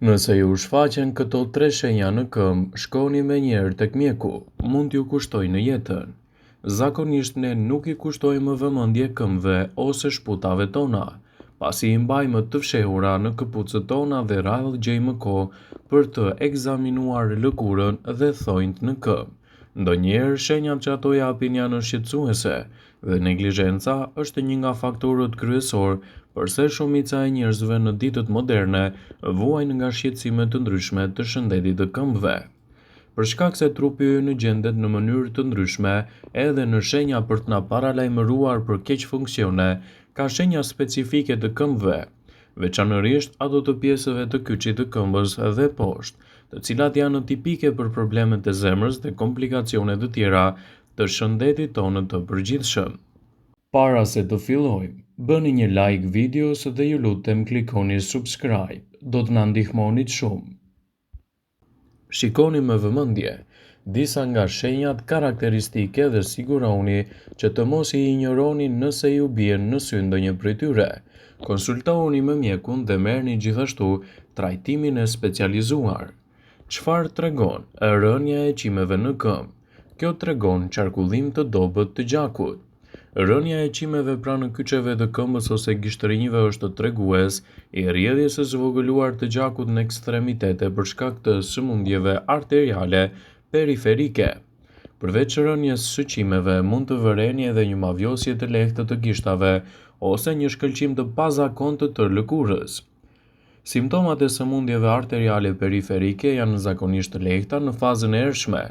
Nëse ju shfaqen këto tre shenja në këmbë, shkoni menjëherë tek mjeku, mund t'ju kushtojë në jetën. Zakonisht ne nuk i kushtojmë vëmendje këmbëve ose shputave tona, pasi i mbajmë të fshehura në këpucët tona dhe rrallë gjejmë kohë për të ekzaminuar lëkurën dhe thonjtë në këmbë. Ndonjëherë shenjat që ato japin janë shqetësuese dhe neglizhenca është një nga faktorët kryesor përse shumica e njerëzve në ditët moderne vuajnë nga shqetësime të ndryshme të shëndetit të këmbëve. Për shkak se trupi ynë gjendet në mënyrë të ndryshme edhe në shenja për të na paralajmëruar për keq funksione, ka shenja specifike të këmbëve, veçanërisht ato të pjesëve të kyçit të këmbës dhe poshtë, të cilat janë tipike për problemet e zemrës dhe komplikacione të tjera të shëndetit tonë të përgjithshëm. Para se të fillojmë, bëni një like videos dhe ju lutem klikoni subscribe, do të na ndihmonit shumë. Shikoni me vëmendje disa nga shenjat karakteristike dhe siguroni që të mos i injoroni nëse ju bien në sy ndonjë prej tyre. Konsultohuni me mjekun dhe merrni gjithashtu trajtimin e specializuar. Çfarë tregon rënja e qimeve në këmbë? Kjo tregon qarkullim të dobët të gjakut. Rënja e qimeve pranë kyçeve të këmbës ose gishtërinjve është tregues i rrjedhjes së zvogëluar të gjakut në ekstremitete për shkak të sëmundjeve arteriale periferike. Përveç rënjes së qimeve, mund të vëreni edhe një mavjosje të lehtë të gishtave ose një shkëlqim të pazakontë të lëkurës. Simptomat e sëmundjeve arteriale periferike janë zakonisht të lehta në fazën e ershme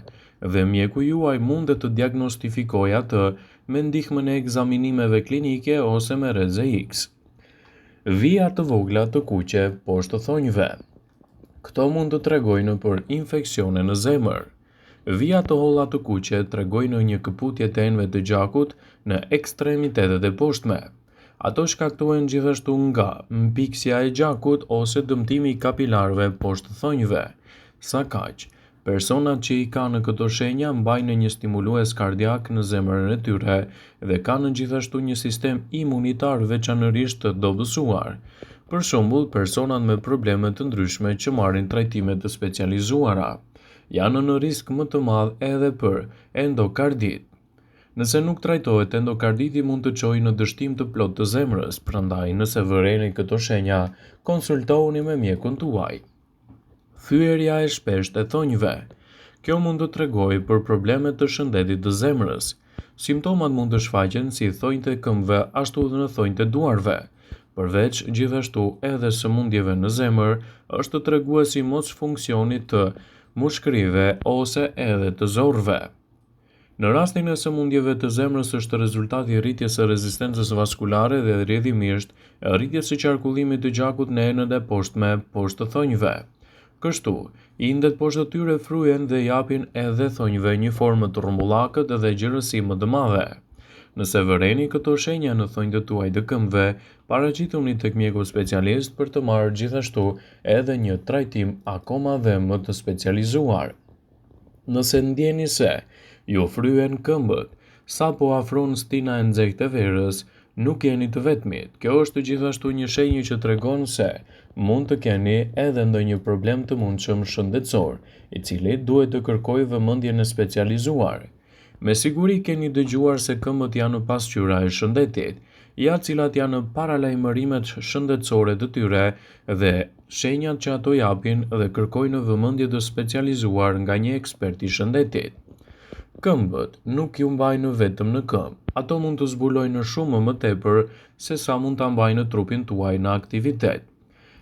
dhe mjeku juaj mund të diagnostifikojë atë me ndihmën e ekzaminimeve klinike ose me rrezë X. Vija të vogla të kuqe poshtë thonjve. Këto mund të tregojnë për infeksione në zemër. Vija të holla të kuqe tregojnë një këputje të enëve të gjakut në ekstremitetet e poshtme. Ato shkaktohen gjithashtu nga mpiksja e gjakut ose dëmtimi i kapilarëve poshtë thonjve. Sa kaq, personat që i kanë këto shenja mbajnë një stimulues kardiak në zemrën e tyre dhe kanë gjithashtu një sistem imunitar veçanërisht të dobësuar. Për shembull, personat me probleme të ndryshme që marrin trajtime të specializuara janë në risk më të madh edhe për endokardit. Nëse nuk trajtohet, endokarditi mund të çojë në dështim të plotë të zemrës, prandaj nëse vëreni këto shenja, konsultohuni me mjekun tuaj. Thyerja e shpeshtë e thonjve. Kjo mund të tregojë për probleme të shëndetit të zemrës. Simptomat mund të shfaqen si thonjtë e këmbëve ashtu edhe në thonjtë e duarve. Përveç gjithashtu edhe sëmundjeve në zemër, është tregues i mos funksionit të mushkërive ose edhe të zorrve. Në rastin e sëmundjeve të zemrës është rezultati i rritjes së rezistencës vaskulare dhe rrjedhimisht rritjes së qarkullimit të gjakut në enët e poshtme poshtë thonjve. Kështu, indet poshtë tyre fryen dhe japin edhe thonjve një formë të rrumbullakët dhe gjerësi më të madhe. Nëse vëreni këto shenja në thonjtë tuaj të këmbëve, paraqituni tek mjeku specialist për të marrë gjithashtu edhe një trajtim akoma dhe më të specializuar. Nëse ndjeni se ju fryen këmbët, sapo afron stina e nxehtë e verës, nuk jeni të vetmit. Kjo është gjithashtu një shenjë që tregon se mund të keni edhe ndonjë problem të mundshëm shëndetësor, i cili duhet të kërkojë vëmendjen e specializuar. Me siguri keni dëgjuar se këmbët janë pasqyra e shëndetit, ja cilat janë paralajmërimet shëndetësore të tyre dhe shenjat që ato japin dhe kërkojnë vëmendje të specializuar nga një ekspert i shëndetit. Këmbët nuk ju mbajnë vetëm në këmbë, ato mund të zbulojnë shumë më tepër se sa mund ta mbajnë trupin tuaj në aktivitet.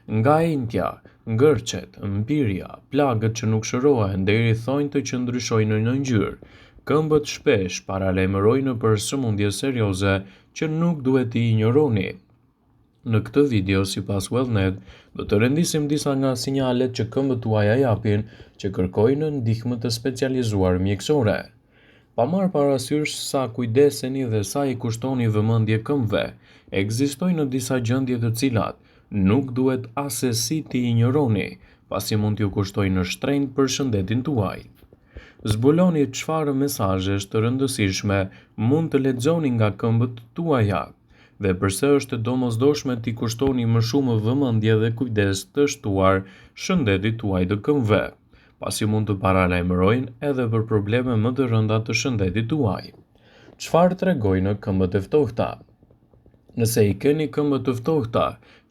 Nga enjtja, ngërçet, mpirja, plagët që nuk shërohen deri thonjtë që ndryshojnë në ngjyrë, këmbët shpesh paralajmërojnë për sëmundje serioze që nuk duhet t'i injoroni. Në këtë video, sipas Wellnet, do të rendisim disa nga sinjalet që këmbët tuaja japin që kërkojnë ndihmë të specializuar mjekësore. Pa marrë parasysh sa kujdeseni dhe sa i kushtoni vëmendje këmbëve, ekzistojnë disa gjendje të cilat nuk duhet asesi t'i injoroni, pasi mund t'ju kushtojnë shtrenjtë për shëndetin tuaj. Zbuloni çfarë mesazhesh të rëndësishme mund të lexoni nga këmbët tuaja. dhe përse është domosdoshme t'i kushtoni më shumë vëmendje dhe kujdes të shtuar shëndetit tuaj të këmbëve, pasi mund të paralajmërojnë edhe për probleme më të rënda të shëndetit tuaj. Çfarë tregojnë këmbët e ftohta? Nëse i keni këmbët të ftohta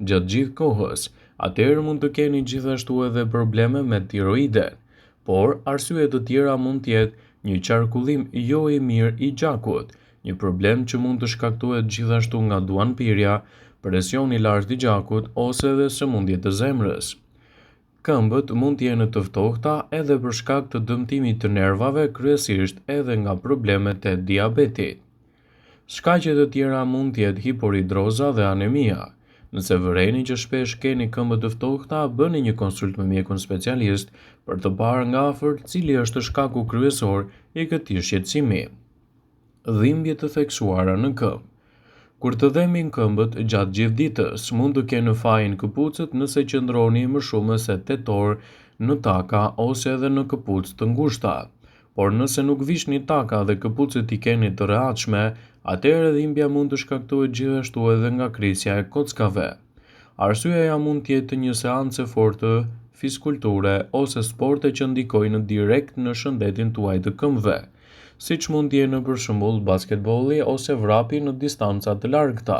gjatë gjithë kohës, atëherë mund të keni gjithashtu edhe probleme me tiroiden, por arsye të tjera mund të jetë një qarkullim jo i mirë i gjakut, një problem që mund të shkaktohet gjithashtu nga duanpirja, presion i lartë i gjakut ose edhe sëmundje të zemrës. Këmbët mund të jenë të ftohta edhe për shkak të dëmtimit të nervave, kryesisht edhe nga problemet e diabetit. Shkaqe të tjera mund të jetë hipohidroza dhe anemia. Nëse vëreni që shpesh keni këmbët të ftohta, bëni një konsult me mjekun specialist për të parë nga afër cili është shkaku kryesor i këtij shqetësimi. Dhimbje të theksuara në këmbë. Kur të dhemin këmbët gjatë gjithë ditës, mund të kenë fajin këpucët nëse qëndroni më shumë se 8 orë në taka ose edhe në këpucë të ngushta. Por nëse nuk vishni taka dhe këpucët i keni të rehatshme, atëherë dhimbja mund të shkaktohet gjithashtu edhe nga krisja e kockave. Arsyeja mund të jetë një seancë forte fiskulture ose sporte që ndikojnë direkt në shëndetin tuaj të këmbëve, siç mund të jenë për shembull basketbolli ose vrapi në distanca të largëta.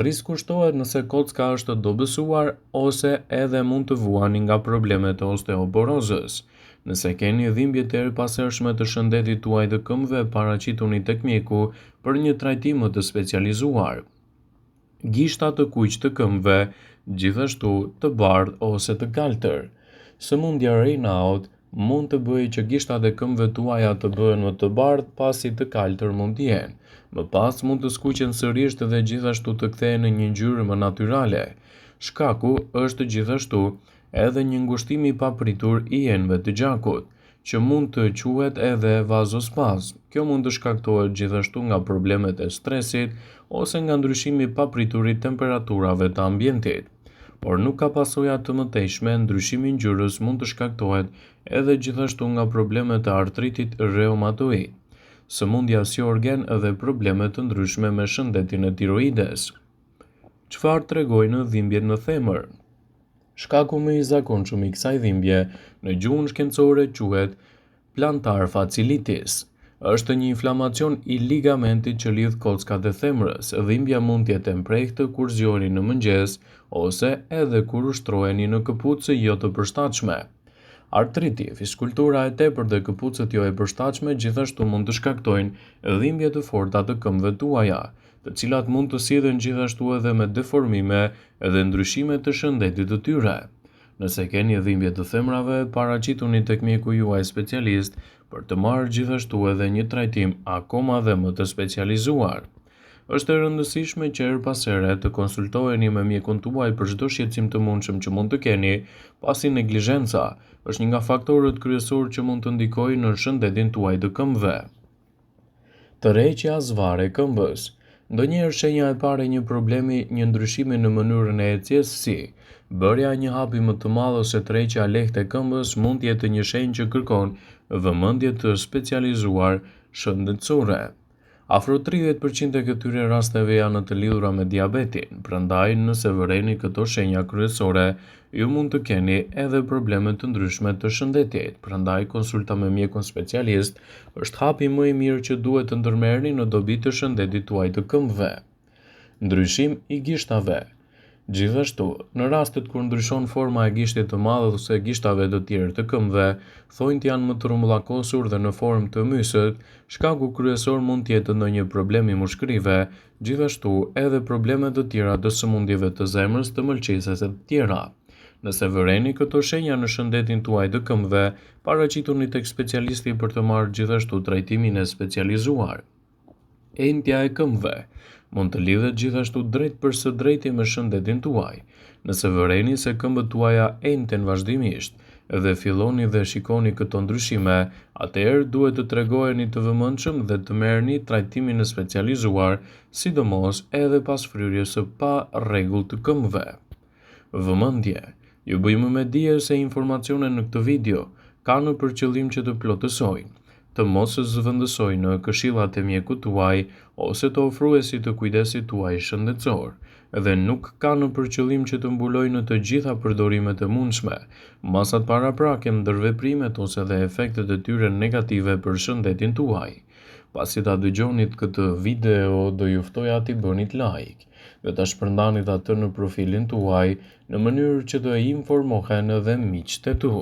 Risku shtohet nëse kocka është dobësuar ose edhe mund të vuani nga problemet e osteoporozës. Nëse keni dhimbje të erëpasershme të shëndetit tuaj të këmbëve, paraqituni tek mjeku për një trajtim më të specializuar. Gishta të kuq të këmbëve, gjithashtu të bardhë ose të kaltër. Sëmundja Raynaud mund të bëjë që gishtat e këmbëve tuaja të bëhen më të bardhë pasi të kaltër mund të jenë. Më pas mund të skuqen sërish dhe gjithashtu të kthehen në një ngjyrë më natyrale. Shkaku është gjithashtu edhe një ngushtim i papritur i enëve të gjakut, që mund të quhet edhe vazospazm. Kjo mund të shkaktohet gjithashtu nga problemet e stresit ose nga ndryshimi i papritur i temperaturave të ambientit. Por nuk ka pasoja të mëtejshme, ndryshimi i ngjyrës mund të shkaktohet edhe gjithashtu nga problemet e artritit reumatoid, sëmundja si organ edhe probleme të ndryshme me shëndetin e tiroides. Çfarë tregojnë dhimbjet në themër? Shkaku më i zakonshëm i kësaj dhimbje në gjuhën shkencore quhet plantar fasciitis. Është një inflamacion i ligamentit që lidh kockat e themrës. Dhimbja mund të jetë e mprehtë kur zgjoheni në mëngjes ose edhe kur ushtroheni në këpucë jo të përshtatshme. Artriti, fiskultura e tepërt dhe këpucët jo e përshtatshme gjithashtu mund të shkaktojnë dhimbje të forta të këmbëve tuaja, të cilat mund të sillen gjithashtu edhe me deformime edhe ndryshime të shëndetit të tyre. Nëse keni dhimbje të themrave, paraqituni tek mjeku juaj specialist për të marrë gjithashtu edhe një trajtim akoma dhe më të specializuar. Është e rëndësishme që her pas here të konsultoheni me mjekun tuaj për çdo shqetësim të mundshëm që mund të keni, pasi neglizhenca është një nga faktorët kryesorë që mund të ndikojnë në shëndetin tuaj të këmbëve. Tërheqja zvarre e këmbës. Ndonjëherë shenja e parë e një problemi, një ndryshimi në mënyrën e ecjes, si bërja e një hapi më të madh ose tërheqja e lehtë e këmbës, mund të jetë një shenjë që kërkon vëmendje të specializuar shëndetësore. Afro 30% e këtyre rasteve janë të lidhura me diabetin, prandaj nëse vëreni këto shenja kryesore, ju mund të keni edhe probleme të ndryshme të shëndetit, prandaj konsulta me mjekun specialist është hapi më i mirë që duhet të ndërmerrni në dobi të shëndetit tuaj të këmbëve. Ndryshim i gishtave. Gjithashtu, në rastet kur ndryshon forma e gishtit të madh ose gishtave të tjerë të këmbëve, thonjt janë më të rrumbullakosur dhe në formë të mysët, shkaku kryesor mund të jetë ndonjë problem i mushkërive, gjithashtu edhe probleme të tjera të sëmundjeve të zemrës, të mëlçesës e të tjera. Nëse vëreni këto shenja në shëndetin tuaj të këmbëve, paraqituni tek specialisti për të marrë gjithashtu trajtimin e specializuar. Entja e këmbëve mund të lidhet gjithashtu drejt për së drejti me shëndetin tuaj. Nëse vëreni se këmbët tuaja enten vazhdimisht dhe filloni dhe shikoni këto ndryshime, atëherë duhet të tregoheni të vëmendshëm dhe të merrni trajtimin e specializuar, sidomos edhe pas fryrjes së pa rregull të këmbëve. Vëmendje. Ju bëjmë me dije se informacionet në këtë video kanë për qëllim që të plotësojnë, të mos zëvendësoj në këshillat e mjekut tuaj ose të ofruesit të kujdesit tuaj shëndetësor, dhe nuk ka në përqëllim që të mbuloj në të gjitha përdorimet e mundshme, masat paraprake, ndërveprimet ose dhe efektet e tyre negative për shëndetin tuaj. Pasi ta dëgjonit këtë video, do ju ftoja t'i bënit like dhe ta shpërndanit atë në profilin tuaj në mënyrë që të informohen edhe miqtë e tu.